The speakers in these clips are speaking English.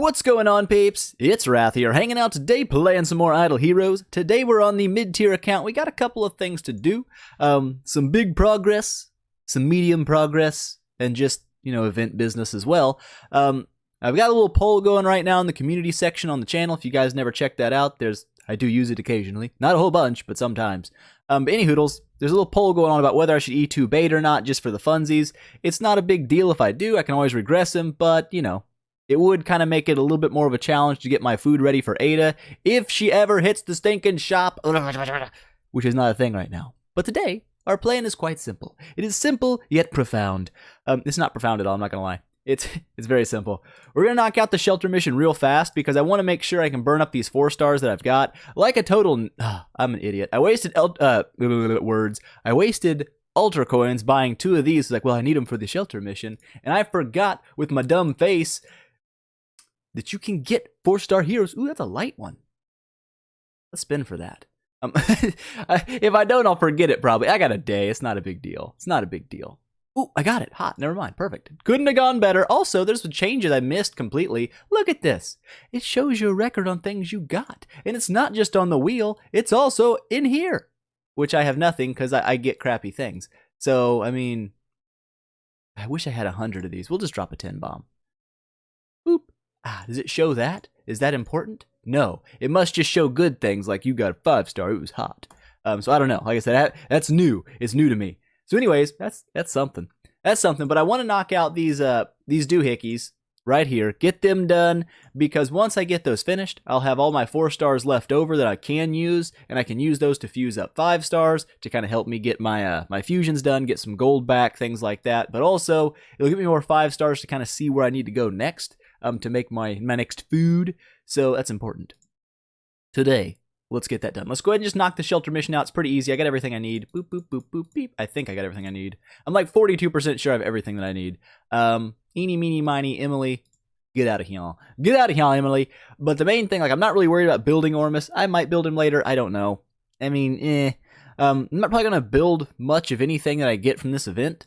What's going on, peeps? It's Wrath here, hanging out today playing some more Idle Heroes. Today we're on the mid-tier account. We got a couple of things to do. Some big progress, some medium progress, and just, event business as well. I've got a little poll going right now in the community section on the channel. If you guys never checked that out, I do use it occasionally. Not a whole bunch, but sometimes. But any hoodles, there's a little poll going on about whether I should E2 bait or not, just for the funsies. It's not a big deal if I do. I can always regress him, but, it would kind of make it a little bit more of a challenge to get my food ready for Ada if she ever hits the stinking shop, which is not a thing right now. But today, our plan is quite simple. It is simple, yet profound. It's not profound at all, I'm not going to lie. It's very simple. We're going to knock out the shelter mission real fast because I want to make sure I can burn up these 4 stars that I've got. Like a total... I'm an idiot. I wasted... I wasted Ultra Coins buying 2 of these. It's like, well, I need them for the shelter mission. And I forgot, with my dumb face, that you can get 4-star heroes. Ooh, that's a light one. Let's spin for that. If I don't, I'll forget it probably. I got a day. It's not a big deal. It's not a big deal. Ooh, I got it. Hot. Never mind. Perfect. Couldn't have gone better. Also, there's some changes I missed completely. Look at this. It shows you a record on things you got. And it's not just on the wheel. It's also in here. Which I have nothing because I get crappy things. So, I mean, I wish I had 100 of these. We'll just drop a 10 bomb. Boop. Does it show that? Is that important? No. It must just show good things like you got a 5-star. It was hot. So I don't know. Like I said, that's new. It's new to me. So anyways, that's something. That's something. But I want to knock out these doohickeys right here. Get them done because once I get those finished, I'll have all my 4 stars left over that I can use, and I can use those to fuse up 5 stars to kind of help me get my my fusions done, get some gold back, things like that. But also, it'll give me more 5 stars to kind of see where I need to go next. To make my next food, so that's important. Today, let's get that done. Let's go ahead and just knock the shelter mission out. It's pretty easy. I got everything I need. Boop, boop, boop, boop, beep. I think I got everything I need. I'm like 42% sure I have everything that I need. Eeny, meeny, miny, Emily, get out of here. Get out of here, Emily. But the main thing, like, I'm not really worried about building Ormus. I might build him later. I don't know. I mean, I'm not probably going to build much of anything that I get from this event.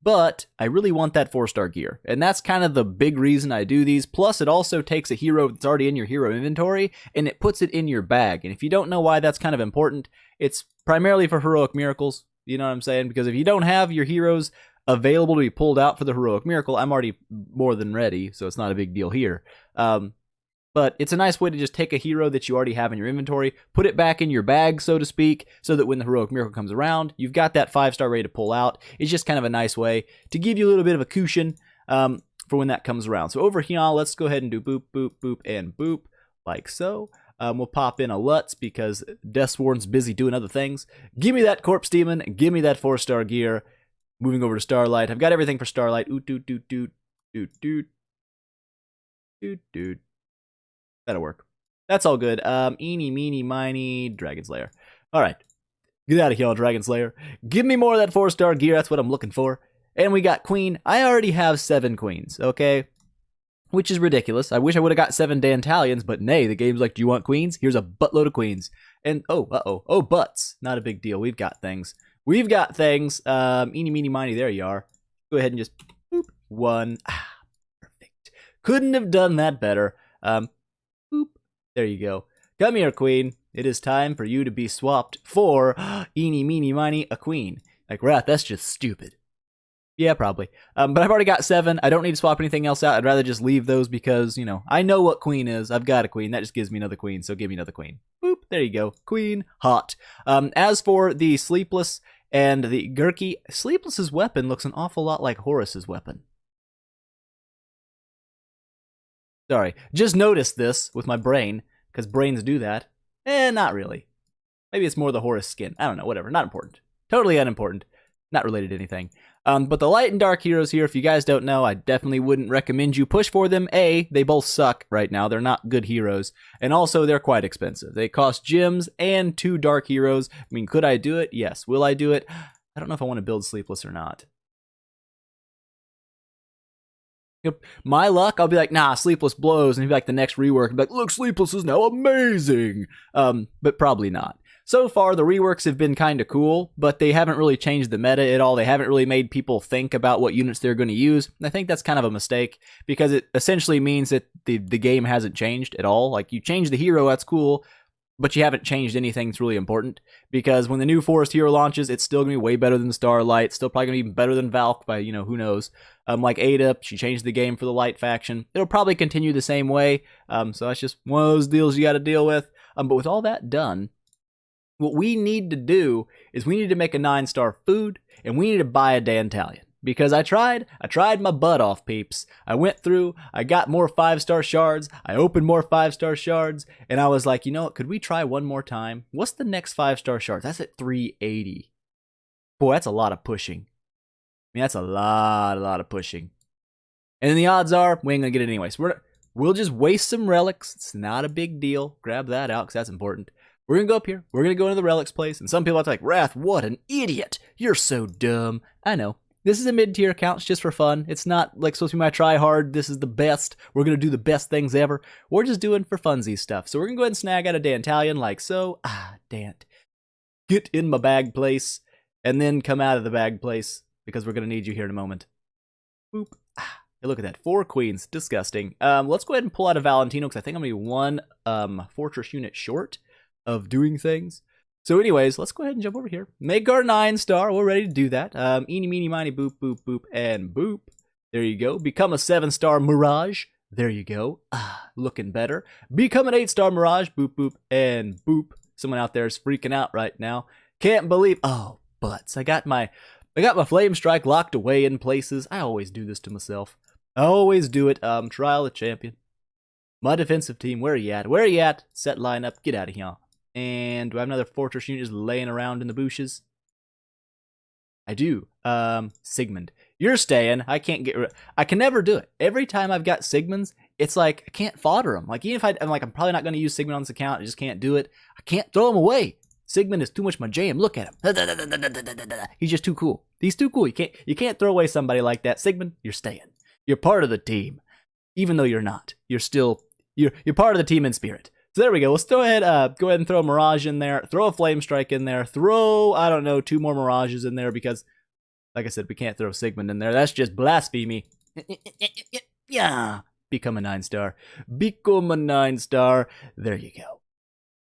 But I really want that 4-star gear, and that's kind of the big reason I do these. Plus, it also takes a hero that's already in your hero inventory, and it puts it in your bag. And if you don't know why that's kind of important, it's primarily for heroic miracles, you know what I'm saying? Because if you don't have your heroes available to be pulled out for the heroic miracle, I'm already more than ready, so it's not a big deal here. But it's a nice way to just take a hero that you already have in your inventory, put it back in your bag, so to speak, so that when the heroic miracle comes around, you've got that 5-star ready to pull out. It's just kind of a nice way to give you a little bit of a cushion for when that comes around. So over here, let's go ahead and do boop, boop, boop, and boop, like so. We'll pop in a Lutz because Deathsworn's busy doing other things. Give me that Corpse Demon, give me that 4-star gear. Moving over to Starlight. I've got everything for Starlight. Oot, doot, doot, doot, doot, doot, doot, doot. That'll work. That's all good. Eeny, meeny, miny, Dragon Slayer. Alright. Get out of here, Dragon Slayer. Give me more of that 4-star gear. That's what I'm looking for. And we got Queen. I already have 7 Queens, okay? Which is ridiculous. I wish I would have got 7 Dantalians, but nay, the game's like, do you want Queens? Here's a buttload of Queens. And, oh, butts. Not a big deal. We've got things. We've got things. Eeny, meeny, miny, there you are. Go ahead and just, boop, 1. Perfect. Couldn't have done that better. Boop. There you go. Come here, Queen. It is time for you to be swapped for eeny, meeny, miny, a queen. Like, Wrath, that's just stupid. Yeah, probably. But I've already got 7. I don't need to swap anything else out. I'd rather just leave those because, I know what queen is. I've got a queen. That just gives me another queen, so give me another queen. Boop. There you go. Queen. Hot. As for the Sleepless and the Gurky, Sleepless's weapon looks an awful lot like Horus's weapon. Sorry, just noticed this with my brain, because brains do that. Not really. Maybe it's more the Horus skin. I don't know, whatever. Not important. Totally unimportant. Not related to anything. But the light and dark heroes here, if you guys don't know, I definitely wouldn't recommend you push for them. A, they both suck right now. They're not good heroes. And also, they're quite expensive. They cost gems and 2 dark heroes. I mean, could I do it? Yes. Will I do it? I don't know if I want to build Sleepless or not. My luck, I'll be like, nah, Sleepless blows, and he'll be like the next rework, and be like, look, Sleepless is now amazing. But probably not. So far, the reworks have been kind of cool, but they haven't really changed the meta at all. They haven't really made people think about what units they're going to use. And I think that's kind of a mistake, because it essentially means that the game hasn't changed at all. Like, you change the hero, that's cool, but you haven't changed anything that's really important, because when the new Forest hero launches, it's still going to be way better than Starlight, still probably going to be better than Valk by, who knows. Like Ada, she changed the game for the Light faction. It'll probably continue the same way, so that's just one of those deals you got to deal with. But with all that done, what we need to do is we need to make a 9-star food, and we need to buy a Dantalian. Because I tried my butt off, peeps. I went through, I got more 5-star shards, I opened more 5-star shards, and I was like, you know what, could we try one more time? What's the next 5-star shard? That's at 380. Boy, that's a lot of pushing. I mean, that's a lot of pushing. And then the odds are, we ain't gonna get it anyway. So we'll just waste some relics. It's not a big deal. Grab that out, because that's important. We're gonna go up here, we're gonna go into the relics place, and some people are like, Wrath, what an idiot. You're so dumb. I know. This is a mid-tier account, it's just for fun. It's not like supposed to be my try-hard, this is the best, we're going to do the best things ever. We're just doing for funsies stuff. So we're going to go ahead and snag out a Dantalian like so. Dant. Get in my bag place, and then come out of the bag place, because we're going to need you here in a moment. Boop. Hey, look at that, 4 queens, disgusting. Let's go ahead and pull out a Valentino, because I think I'm going to be one fortress unit short of doing things. So anyways, let's go ahead and jump over here. Make our 9-star. We're ready to do that. Eeny, meeny, miny, boop, boop, boop, and boop. There you go. Become a 7-star Mirage. There you go. Looking better. Become an 8-star Mirage. Boop, boop, and boop. Someone out there is freaking out right now. Can't believe. Oh, butts. I got my Flame Strike locked away in places. I always do this to myself. I always do it. Trial of Champion. My defensive team. Where are you at? Where are you at? Set lineup. Get out of here. And do I have another fortress unit just laying around in the bushes? I do. Sigmund. You're staying. I can't get I can never do it. Every time I've got Sigmunds, it's like I can't fodder them. Like, even if I'm like, I'm probably not going to use Sigmund on this account. I just can't do it. I can't throw him away. Sigmund is too much my jam. Look at him. He's just too cool. He's too cool. You can't throw away somebody like that. Sigmund, you're staying. You're part of the team. Even though you're not. You're still you're part of the team in spirit. So there we go. Let's go ahead and throw a Mirage in there. Throw a Flame Strike in there. Throw, I don't know, 2 more Mirages in there, because, like I said, we can't throw Sigmund in there. That's just blasphemy. Yeah. Become a 9-star. Become a 9-star. There you go.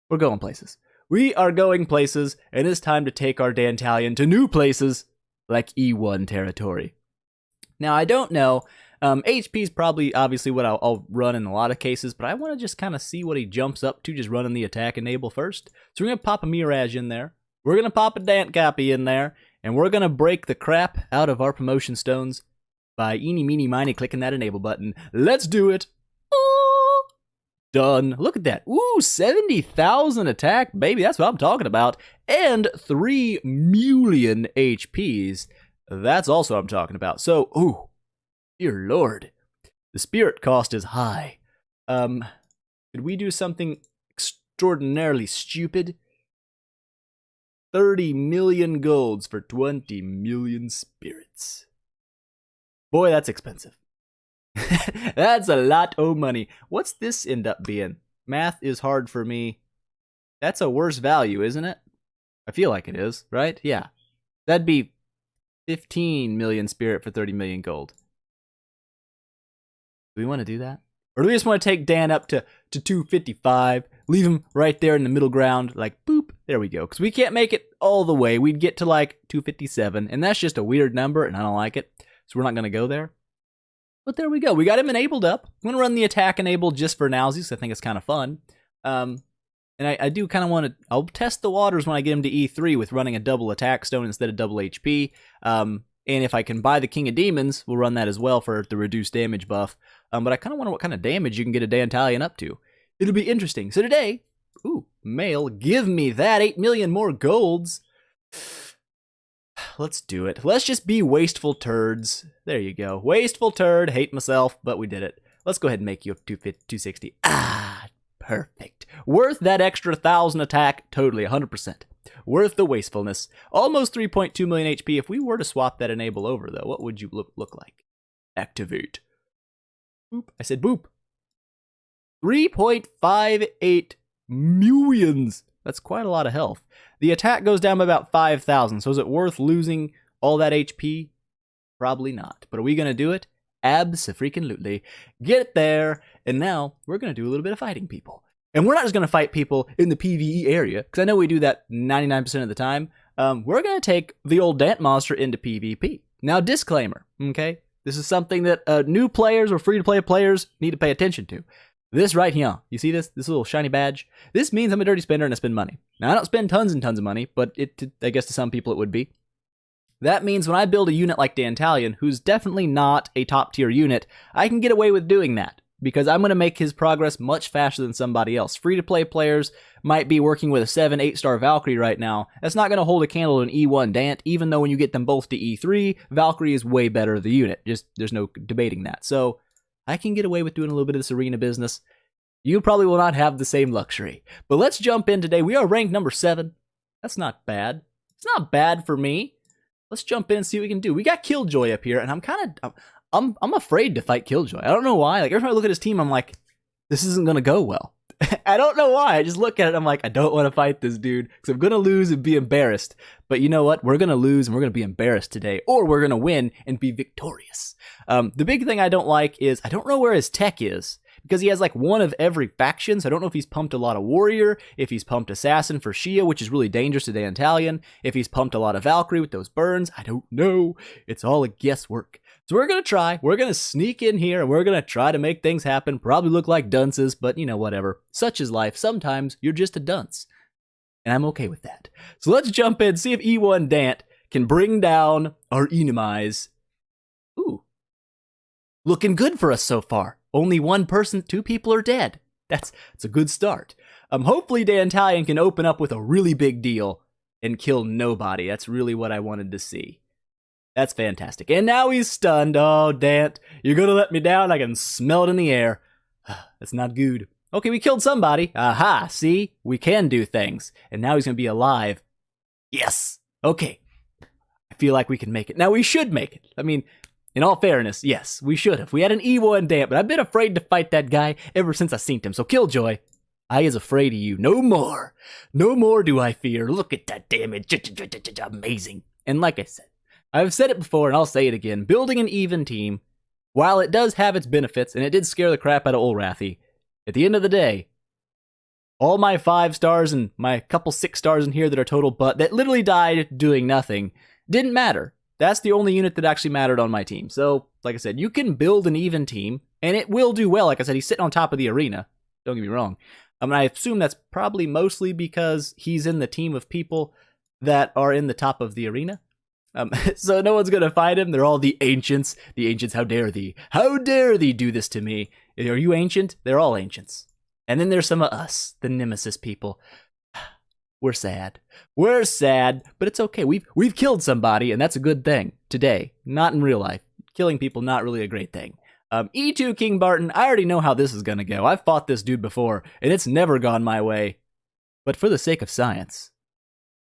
We're going places. We are going places, and it's time to take our Dantalian to new places, like E1 territory. Now, I don't know. HP is probably obviously what I'll run in a lot of cases, but I want to just kind of see what he jumps up to just running the attack enable first. So we're going to pop a Mirage in there. We're going to pop a Dant copy in there, and we're going to break the crap out of our promotion stones by eeny, meeny, miny clicking that enable button. Let's do it. Oh, done. Look at that. Ooh, 70,000 attack, baby. That's what I'm talking about. And 3 million HPs. That's also what I'm talking about. So, ooh. Dear Lord, the spirit cost is high. Could we do something extraordinarily stupid? 30 million golds for 20 million spirits. Boy, that's expensive. That's a lot of money. What's this end up being? Math is hard for me. That's a worse value, isn't it? I feel like it is, right? Yeah. That'd be 15 million spirit for 30 million gold. Do we want to do that? Or do we just want to take Dan up to 255, leave him right there in the middle ground, like, boop, there we go. Because we can't make it all the way. We'd get to, like, 257, and that's just a weird number, and I don't like it. So we're not going to go there. But there we go. We got him enabled up. I'm going to run the attack enabled just for nowsies, because I think it's kind of fun. And I do kind of want to... I'll test the waters when I get him to E3 with running a double attack stone instead of double HP. And if I can buy the King of Demons, we'll run that as well for the reduced damage buff. But I kind of wonder what kind of damage you can get a Dantalian up to. It'll be interesting. So today, ooh, male, give me that 8 million more golds. Let's do it. Let's just be wasteful turds. There you go. Wasteful turd. Hate myself, but we did it. Let's go ahead and make you 260. Perfect. Worth that extra 1,000 attack. Totally, 100%. Worth the wastefulness. Almost 3.2 million HP. If we were to swap that enable over, though, what would you look like? Activate. Boop. I said boop. 3.58 millions. That's quite a lot of health. The attack goes down by about 5,000, so is it worth losing all that HP? Probably not. But are we going to do it? Abso-freaking-lutely. Get it there, and now we're going to do a little bit of fighting people. And we're not just going to fight people in the PvE area, because I know we do that 99% of the time. We're going to take the old Dant monster into PvP. Now, disclaimer, okay? This is something that new players or free-to-play players need to pay attention to. This right here, you see this little shiny badge? This means I'm a dirty spender and I spend money. Now, I don't spend tons and tons of money, but I guess to some people it would be. That means when I build a unit like Dantalian, who's definitely not a top-tier unit, I can get away with doing that, because I'm going to make his progress much faster than somebody else. Free-to-play players might be working with a 7, 8-star Valkyrie right now. That's not going to hold a candle to an E1 Dant, even though when you get them both to E3, Valkyrie is way better the unit. There's no debating that. So I can get away with doing a little bit of this arena business. You probably will not have the same luxury. But let's jump in today. We are ranked number 7. That's not bad. It's not bad for me. Let's jump in and see what we can do. We got Killjoy up here, and I'm afraid to fight Killjoy. I don't know why. Like, every time I look at his team, I'm like, this isn't going to go well. I don't know why. I just look at it, I'm like, I don't want to fight this dude, because I'm going to lose and be embarrassed. But you know what? We're going to lose, and we're going to be embarrassed today, or we're going to win and be victorious. The big thing I don't like is, I don't know where his tech is, because he has like one of every faction, so I don't know if he's pumped a lot of Warrior, if he's pumped Assassin for Shia, which is really dangerous to Dantalian, if he's pumped a lot of Valkyrie with those burns, I don't know. It's all a guesswork. So we're going to try, we're going to sneak in here, and we're going to try to make things happen, probably look like dunces, but you know, whatever. Such is life. Sometimes you're just a dunce, and I'm okay with that. So let's jump in, see if E1 Dant can bring down our enemies. Ooh. Looking good for us so far. Only one person, 2 people are dead. That's a good start. Hopefully Dantalian can open up with a really big deal and kill nobody. That's really what I wanted to see. That's fantastic. And now he's stunned. Oh, Dant, you're gonna let me down? I can smell it in the air. That's not good. Okay, we killed somebody. Aha, see? We can do things. And now he's gonna be alive. Yes. Okay. I feel like we can make it. Now, we should make it. I mean, in all fairness, yes, we should have. We had an E1 Dant, but I've been afraid to fight that guy ever since I seen him. So, Killjoy, I is afraid of you. No more. No more do I fear. Look at that damage. Amazing. And like I said, I've said it before and I'll say it again. Building an even team, while it does have its benefits, and it did scare the crap out of old Wrathy, at the end of the day, all my 5 stars and my couple 6 stars in here that are total butt, that literally died doing nothing, didn't matter. That's the only unit that actually mattered on my team. So, like I said, you can build an even team, and it will do well. Like I said, he's sitting on top of the arena. Don't get me wrong. I assume that's probably mostly because he's in the team of people that are in the top of the arena. So no one's going to fight him. They're all the ancients. The ancients, how dare thee? How dare thee do this to me? Are you ancient? They're all ancients. And then there's some of us, the nemesis people. We're sad. We're sad, but it's okay. We've killed somebody, and that's a good thing today. Not in real life. Killing people, not really a great thing. E2 King Barton, I already know how this is going to go. I've fought this dude before, and it's never gone my way. But for the sake of science,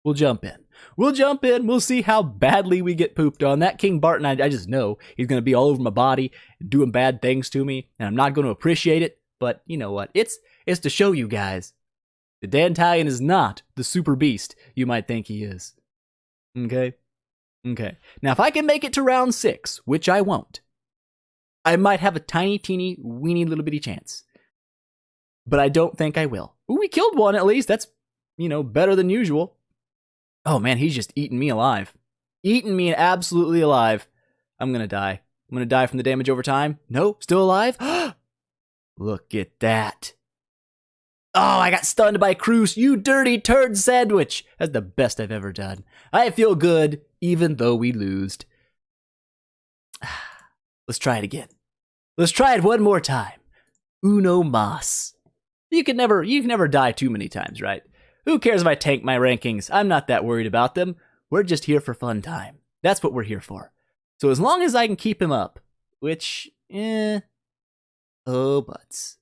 we'll jump in. We'll jump in. We'll see how badly we get pooped on. That King Barton, I just know he's going to be all over my body, doing bad things to me, and I'm not going to appreciate it. But you know what? It's to show you guys. The Dantalian is not the super beast you might think he is. Okay? Okay. Now, if I can make it to round 6, which I won't, I might have a tiny, teeny, weeny, little bitty chance. But I don't think I will. Ooh, we killed one at least. That's, better than usual. Oh, man, he's just eating me alive. Eating me absolutely alive. I'm going to die. I'm going to die from the damage over time. No, still alive? Look at that. Oh, I got stunned by Cruz, you dirty turd sandwich. That's the best I've ever done. I feel good, even though we lost. Let's try it again. Let's try it one more time. Uno mas. You can never die too many times, right? Who cares if I tank my rankings? I'm not that worried about them. We're just here for fun time. That's what we're here for. So as long as I can keep him up, which, oh, butts.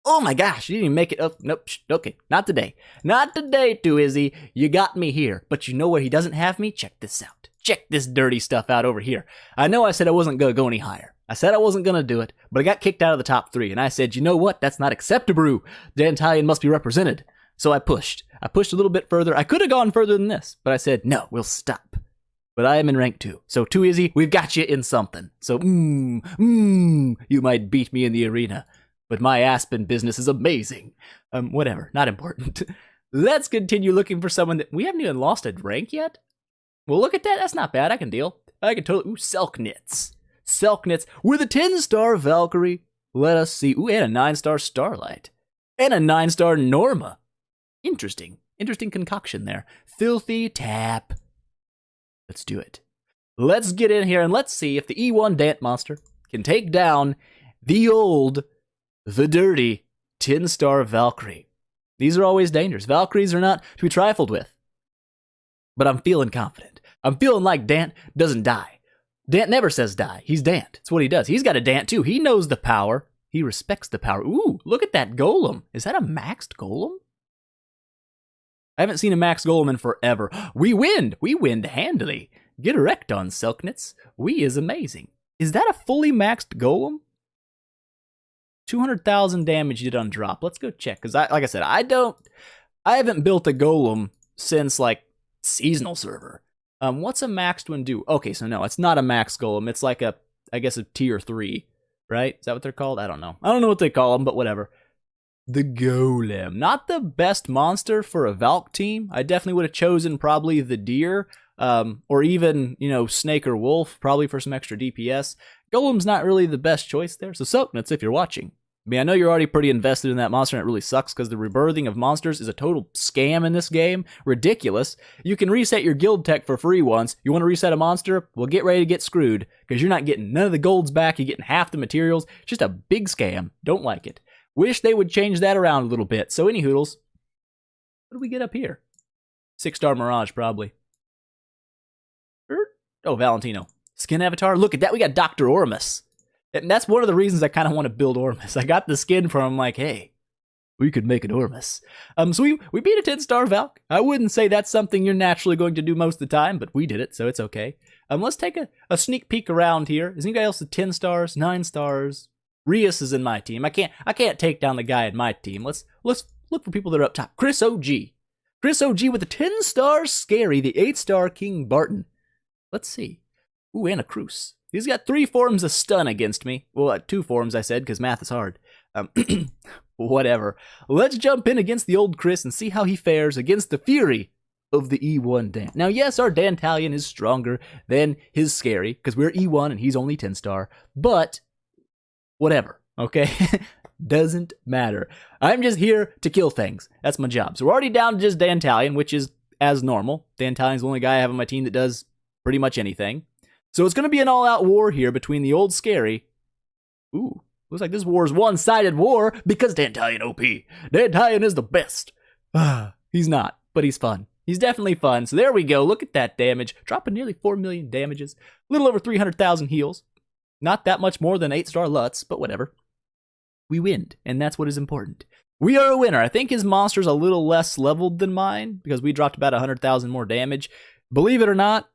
Oh my gosh, you didn't even make it up. Nope, okay, not today. Not today, Too Izzy. You got me here. But you know where he doesn't have me? Check this out. Check this dirty stuff out over here. I know I said I wasn't going to go any higher. I said I wasn't going to do it, but I got kicked out of the top 3. And I said, you know what? That's not acceptable. Dantalian must be represented. So I pushed. I pushed a little bit further. I could have gone further than this, but I said, no, we'll stop. But I am in rank 2. So too easy, we've got you in something. So, you might beat me in the arena, but my Aspen business is amazing. Whatever, not important. Let's continue looking for someone that, we haven't even lost a rank yet? Well, look at that, that's not bad, I can deal. I can totally, Selknitz. Selknitz with a 10-star Valkyrie. Let us see, and a 9-star Starlight. And a 9-star Norma. Interesting concoction there. Filthy Tap. Let's do it. Let's get in here and let's see if the E1 Dant monster can take down the dirty 10-star Valkyrie. These are always dangerous. Valkyries are not to be trifled with. But I'm feeling confident. I'm feeling like Dant doesn't die. Dant never says die. He's Dant. It's what he does. He's got a Dant too. He knows the power. He respects the power. Ooh, look at that golem. Is that a maxed golem? I haven't seen a max golem in forever. We win. We win handily. Get wrecked on Selknitz. We is amazing. Is that a fully maxed golem? 200,000 damage you did on drop. Let's go check. Because like I said, I haven't built a golem since like seasonal server. What's a maxed one do? Okay, so no, it's not a max golem. It's like I guess a tier 3, right? Is that what they're called? I don't know. I don't know what they call them, but whatever. The Golem. Not the best monster for a Valk team. I definitely would have chosen probably the Deer, or even, Snake or Wolf, probably for some extra DPS. Golem's not really the best choice there. So Selknitz, if you're watching. I know you're already pretty invested in that monster, and it really sucks because the rebirthing of monsters is a total scam in this game. Ridiculous. You can reset your guild tech for free once. You want to reset a monster? Well, get ready to get screwed because you're not getting none of the golds back. You're getting half the materials. It's just a big scam. Don't like it. Wish they would change that around a little bit. So any hoodles, what do we get up here? 6-star Mirage, probably. Oh, Valentino. Skin avatar. Look at that. We got Dr. Ormus. And that's one of the reasons I kind of want to build Ormus. I got the skin from him like, hey, we could make an Ormus. So we beat a 10-star Valk. I wouldn't say that's something you're naturally going to do most of the time, but we did it, so it's okay. Let's take a sneak peek around here. Is anybody else at 10 stars, 9 stars? Rias is in my team. I can't take down the guy in my team. Let's look for people that are up top. Chris OG. Chris OG with the 10-star Scary, the 8-star King Barton. Let's see. Ooh, and a Cruz. He's got 3 forms of stun against me. Well, 2 forms, I said, because math is hard. Whatever. Let's jump in against the old Chris and see how he fares against the fury of the E1 Dant. Now, yes, our Dantalian is stronger than his Scary, because we're E1 and he's only 10-star, but whatever, okay? Doesn't matter. I'm just here to kill things. That's my job. So we're already down to just Dantalian, which is as normal. Dantalian's the only guy I have on my team that does pretty much anything. So it's going to be an all-out war here between the old Scary. Ooh, looks like this war is one-sided war because Dantalian OP. Dantalian is the best. He's not, but he's fun. He's definitely fun. So there we go. Look at that damage. Dropping nearly 4 million damages. A little over 300,000 heals. Not that much more than 8-star Lutz, but whatever. We win, and that's what is important. We are a winner. I think his monster's a little less leveled than mine because we dropped about 100,000 more damage. Believe it or not,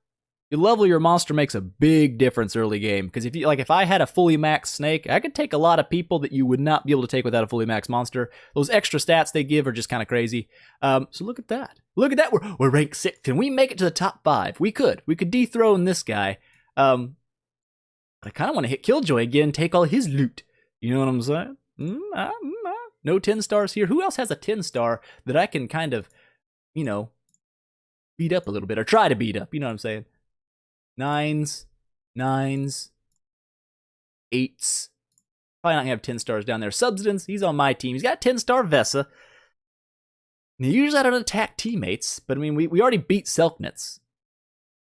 you level your monster makes a big difference early game. Because if I had a fully maxed Snake, I could take a lot of people that you would not be able to take without a fully maxed monster. Those extra stats they give are just kind of crazy. So look at that. Look at that. We're ranked 6. Can we make it to the top 5? We could. We could dethrone this guy. But I kind of want to hit Killjoy again, take all his loot. You know what I'm saying? No 10 stars here. Who else has a 10-star that I can kind of, beat up a little bit or try to beat up? You know what I'm saying? 9s, 8s. Probably not gonna have 10 stars down there. Substance, he's on my team. He's got 10-star Vesa. Now, usually I don't attack teammates, but we already beat Selknitz.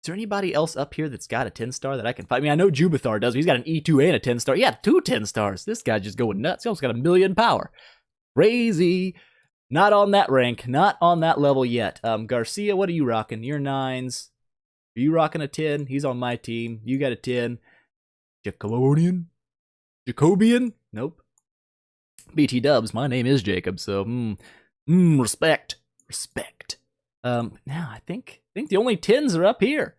Is there anybody else up here that's got a 10-star that I can fight? I know Jubathar does, but he's got an E2 and a 10-star. Yeah, 2 10-stars. This guy's just going nuts. He almost got 1 million power. Crazy. Not on that rank. Not on that level yet. Garcia, what are you rocking? You're 9s. Are you rocking a 10? He's on my team. You got a 10. Jacobian? Nope. BT dubs. My name is Jacob, so respect. Respect. Now I think the only 10s are up here.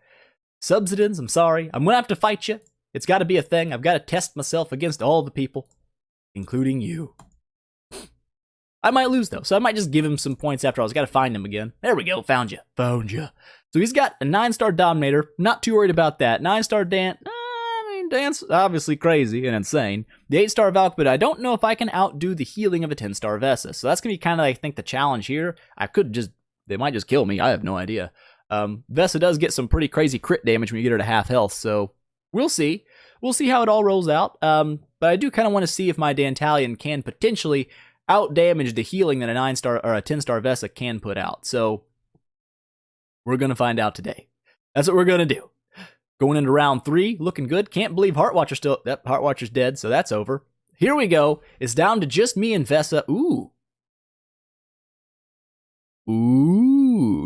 Subsidence, I'm sorry. I'm gonna have to fight you. It's gotta be a thing. I've gotta test myself against all the people, including you. I might lose, though, so I might just give him some points after all. I got to find him again. There we go. Found you. Found you. So he's got a 9-star Dominator. Not too worried about that. 9-star Dant. Dant's obviously crazy and insane. The 8-star Valk, but I don't know if I can outdo the healing of a 10-star Vesa. So that's going to be kind of, I think, the challenge here. They might just kill me. I have no idea. Vesa does get some pretty crazy crit damage when you get her to half health, so we'll see. We'll see how it all rolls out. But I do kind of want to see if my Dantalian can potentially out-damage the healing that a 9-star or a 10-star Vesa can put out. So we're going to find out today. That's what we're going to do. Going into round 3, looking good. Can't believe Heartwatcher's still... Yep, Heartwatcher's dead, so that's over. Here we go. It's down to just me and Vesa. Ooh.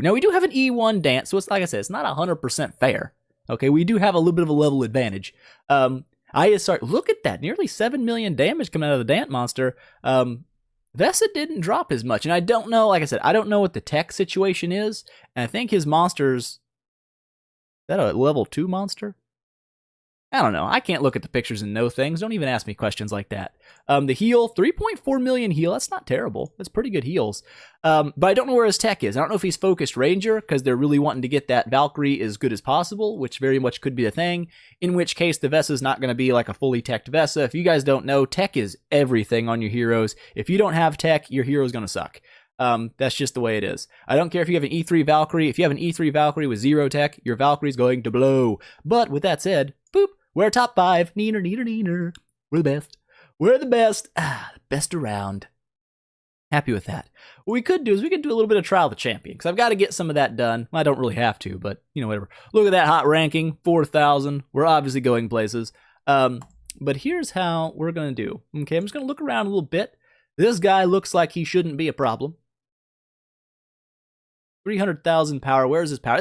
Now, we do have an E1 Dant, so it's like I said, it's not 100% fair. Okay, we do have a little bit of a level advantage. Look at that. Nearly 7 million damage coming out of the Dant monster. Vesa didn't drop as much, and I don't know, like I said, I don't know what the tech situation is, and I think his monster's... Is that a level 2 monster? I don't know. I can't look at the pictures and know things. Don't even ask me questions like that. The heal, 3.4 million heal. That's not terrible. That's pretty good heals. But I don't know where his tech is. I don't know if he's focused Ranger because they're really wanting to get that Valkyrie as good as possible, which very much could be the thing, in which case the Vesa's not going to be like a fully teched Vesa. If you guys don't know, tech is everything on your heroes. If you don't have tech, your hero's going to suck. That's just the way it is. I don't care if you have an E3 Valkyrie. If you have an E3 Valkyrie with 0 tech, your Valkyrie's going to blow. But with that said, boop, we're top 5. Neener, neener, neener. We're the best. We're the best. The best around. Happy with that. What we could do is we could do a little bit of Trial of the Champion, because I've got to get some of that done. I don't really have to, but, you know, whatever. Look at that hot ranking, 4,000. We're obviously going places. But here's how we're going to do. Okay, I'm just going to look around a little bit. This guy looks like he shouldn't be a problem. 300,000 power. Where's his power?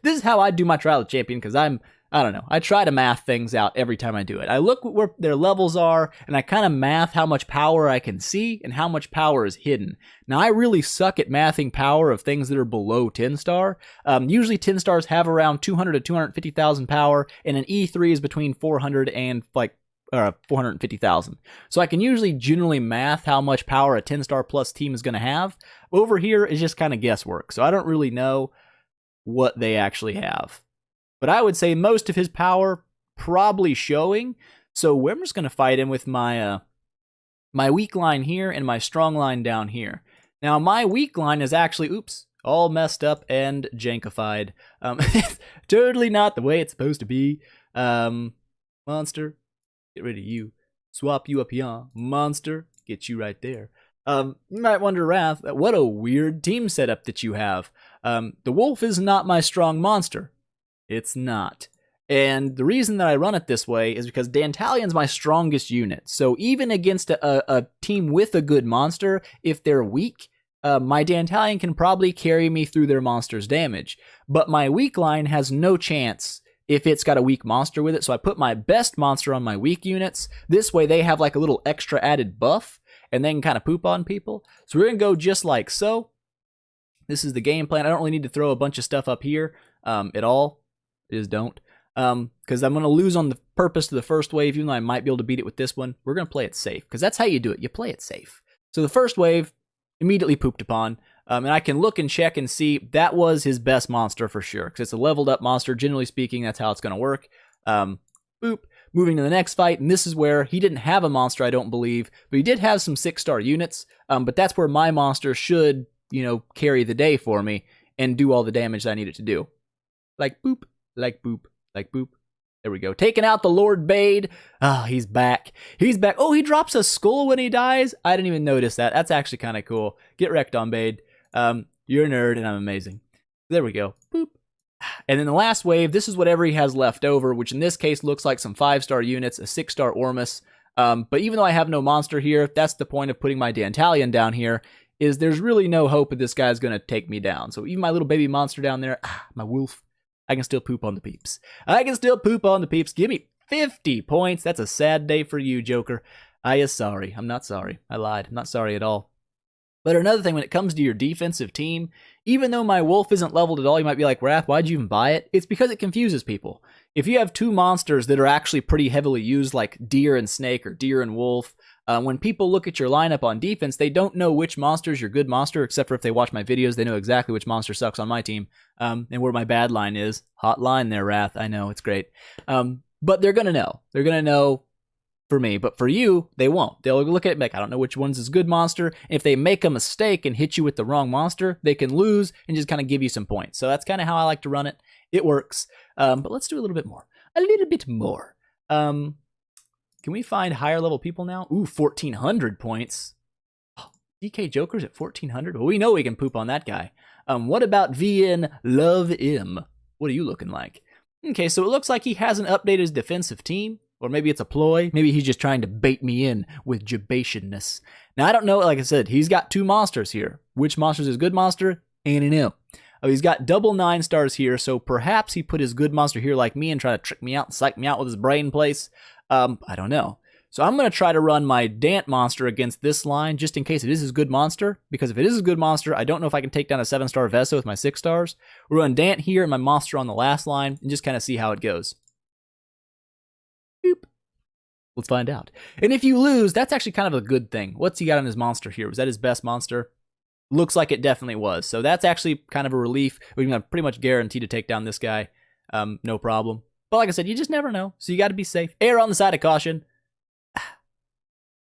This is how I do my Trial of the Champion, because I don't know. I try to math things out every time I do it. I look where their levels are, and I kind of math how much power I can see and how much power is hidden. Now, I really suck at mathing power of things that are below 10-star. Usually 10 stars have around 200 to 250,000 power, and an E3 is between 400 and 450,000. So I can usually generally math how much power a 10-star plus team is going to have. Over here is just kind of guesswork, so I don't really know what they actually have. But I would say most of his power probably showing. So I'm just going to fight him with my my weak line here and my strong line down here. Now my weak line is actually, all messed up and jankified. It's totally not the way it's supposed to be. Monster, get rid of you. Swap you up here. Monster, get you right there. You might wonder, Wrath, what a weird team setup that you have. The wolf is not my strong monster. It's not. And the reason that I run it this way is because Dantalian's my strongest unit. So even against a team with a good monster, if they're weak, my Dantalian can probably carry me through their monster's damage. But my weak line has no chance if it's got a weak monster with it. So I put my best monster on my weak units. This way they have like a little extra added buff, and they can kind of poop on people. So we're going to go just like so. This is the game plan. I don't really need to throw a bunch of stuff up here at all. Just don't. Because I'm going to lose on the purpose to the first wave, even though I might be able to beat it with this one. We're going to play it safe, because that's how you do it. You play it safe. So the first wave, immediately pooped upon. And I can look and check and see that was his best monster for sure, because it's a leveled up monster. Generally speaking, that's how it's going to work. Boop. Moving to the next fight, and this is where he didn't have a monster, I don't believe, but he did have some 6-star units. But that's where my monster should, carry the day for me and do all the damage that I need it to do. Like boop. Like boop, like boop. There we go. Taking out the Lord Bade. Ah, he's back. He's back. Oh, he drops a skull when he dies? I didn't even notice that. That's actually kind of cool. Get wrecked on Bade. You're a nerd and I'm amazing. There we go. Boop. And then the last wave, this is whatever he has left over, which in this case looks like some 5-star units, a 6-star Ormus. But even though I have no monster here, that's the point of putting my Dantalian down here, is there's really no hope that this guy's going to take me down. So even my little baby monster down there, my wolf, I can still poop on the peeps. I can still poop on the peeps. Give me 50 points. That's a sad day for you, Joker. I is sorry. I'm not sorry. I lied. I'm not sorry at all. But another thing, when it comes to your defensive team, even though my wolf isn't leveled at all, you might be like, Wrath, why'd you even buy it? It's because it confuses people. If you have 2 monsters that are actually pretty heavily used, like deer and snake or deer and wolf, When people look at your lineup on defense, they don't know which monster's your good monster, except for if they watch my videos, they know exactly which monster sucks on my team, and where my bad line is. Hot line there, Wrath. I know, it's great. But they're going to know. They're going to know for me. But for you, they won't. They'll look at it and be like, I don't know which one's his good monster. And if they make a mistake and hit you with the wrong monster, they can lose and just kind of give you some points. So that's kind of how I like to run it. It works. But let's do a little bit more. A little bit more. Can we find higher level people now? Ooh, 1,400 points. Oh, DK Joker's at 1,400? Well, we know we can poop on that guy. What about VN Love M? What are you looking like? Okay, so it looks like he hasn't updated his defensive team. Or maybe it's a ploy. Maybe he's just trying to bait me in with jabationness. Now, I don't know. Like I said, he's got 2 monsters here. Which monster's his good monster? Ain't an M. Oh, he's got double 9 stars here, so perhaps he put his good monster here like me and try to trick me out and psych me out with his brain place. I don't know. So I'm going to try to run my Dant monster against this line just in case it is his good monster. Because if it is a good monster, I don't know if I can take down a 7-star Vesa with my 6 stars. We'll run Dant here and my monster on the last line and just kind of see how it goes. Boop. Let's find out. And if you lose, that's actually kind of a good thing. What's he got on his monster here? Was that his best monster? Looks like it definitely was. So that's actually kind of a relief. We're going to pretty much guarantee to take down this guy. No problem. But like I said, you just never know. So you got to be safe. Err on the side of caution.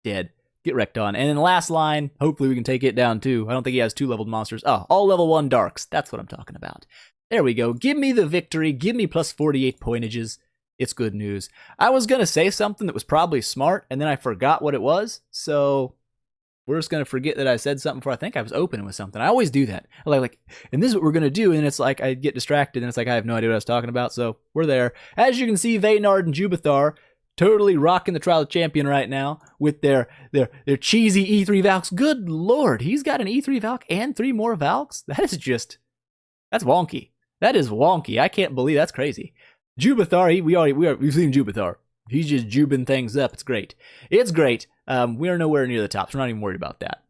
Dead. Get wrecked on. And then the last line, hopefully we can take it down too. I don't think he has 2 leveled monsters. Oh, all level 1 darks. That's what I'm talking about. There we go. Give me the victory. Give me plus 48 pointages. It's good news. I was going to say something that was probably smart, and then I forgot what it was. So we're just going to forget that I said something before I think I was opening with something. I always do that. Like, and this is what we're going to do. And it's like I get distracted, and it's like I have no idea what I was talking about. So we're there. As you can see, Vaynard and Jubathar totally rocking the Trial of Champion right now with their cheesy E3 Valks. Good Lord, he's got an E3 Valk and 3 more Valks? That is just, that's wonky. That is wonky. I can't believe that's crazy. Jubathar, we've seen Jubathar. He's just jubing things up. It's great. It's great. We are nowhere near the top, so we're not even worried about that.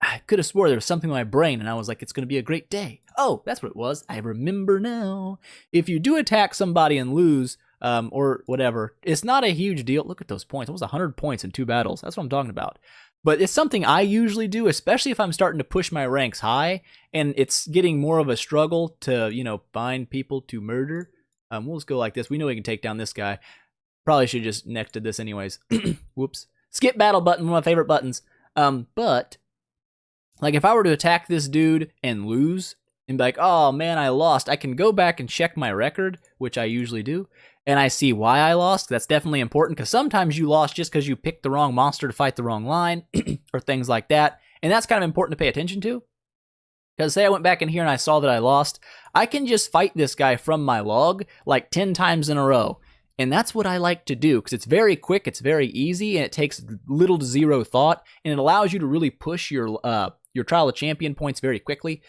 I could have swore there was something in my brain, and I was like, it's going to be a great day. Oh, that's what it was. I remember now. If you do attack somebody and lose, or whatever, it's not a huge deal. Look at those points. Almost 100 points in 2 battles. That's what I'm talking about. But it's something I usually do, especially if I'm starting to push my ranks high, and it's getting more of a struggle to, find people to murder. We'll just go like this. We know we can take down this guy. Probably should just next to this anyways. Whoops. Skip battle button, one of my favorite buttons. But like if I were to attack this dude and lose and be like, oh man, I lost, I can go back and check my record, which I usually do, and I see why I lost. That's definitely important because sometimes you lost just because you picked the wrong monster to fight the wrong line or things like that. And that's kind of important to pay attention to. Because say I went back in here and I saw that I lost, I can just fight this guy from my log like 10 times in a row. And that's what I like to do because it's very quick, it's very easy, and it takes little to zero thought, and it allows you to really push your Trial of Champion points very quickly.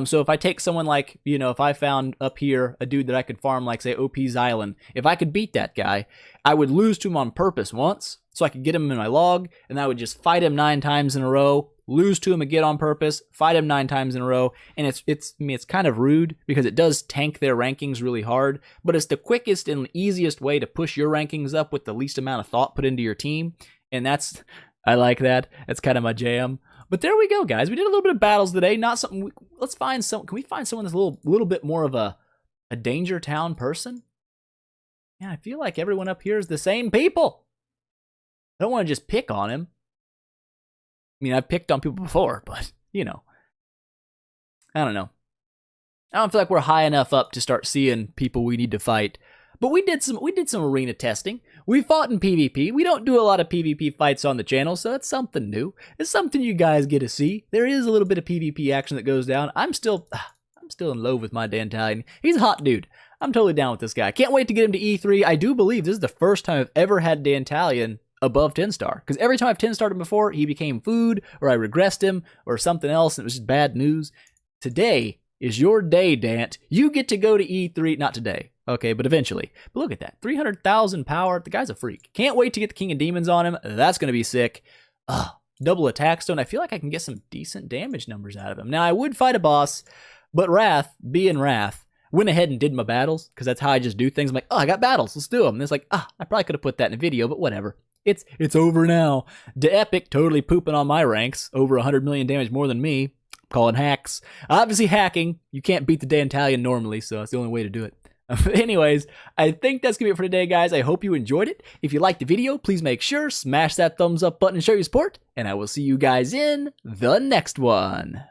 So if I take someone like, if I found up here a dude that I could farm like, say, OP Xylan, if I could beat that guy, I would lose to him on purpose once, so I could get him in my log, and I would just fight him 9 times in a row, lose to him again on purpose, fight him 9 times in a row, and it's kind of rude because it does tank their rankings really hard, but it's the quickest and easiest way to push your rankings up with the least amount of thought put into your team, and I like that. That's kind of my jam. But there we go, guys. We did a little bit of battles today. Not something. Let's find some. Can we find someone that's a little bit more of a Danger Town person? Yeah, I feel like everyone up here is the same people. I don't want to just pick on him. I mean, I've picked on people before, but I don't know. I don't feel like we're high enough up to start seeing people we need to fight. But we did some arena testing. We fought in PvP. We don't do a lot of PvP fights on the channel, so it's something new. It's something you guys get to see. There is a little bit of PvP action that goes down. I'm still in love with my Dantalian. He's a hot dude. I'm totally down with this guy. Can't wait to get him to E3. I do believe this is the first time I've ever had Dantalian above 10-star. Because every time I've 10-starred him before, he became food, or I regressed him, or something else, and it was just bad news. Today is your day, Dant. You get to go to E3. Not today. Okay, but eventually. But look at that. 300,000 power. The guy's a freak. Can't wait to get the King of Demons on him. That's going to be sick. Double attack stone. I feel like I can get some decent damage numbers out of him. Now, I would fight a boss, but Wrath, being Wrath, went ahead and did my battles, because that's how I just do things. I'm like, I got battles. Let's do them. And it's like, I probably could have put that in a video, but whatever. It's over now. The Epic totally pooping on my ranks. Over 100 million damage more than me. Calling hacks. Obviously hacking. You can't beat the Dantalian normally, so that's the only way to do it. Anyways, I think that's going to be it for today, guys. I hope you enjoyed it. If you liked the video, please make sure, smash that thumbs up button and show your support. And I will see you guys in the next one.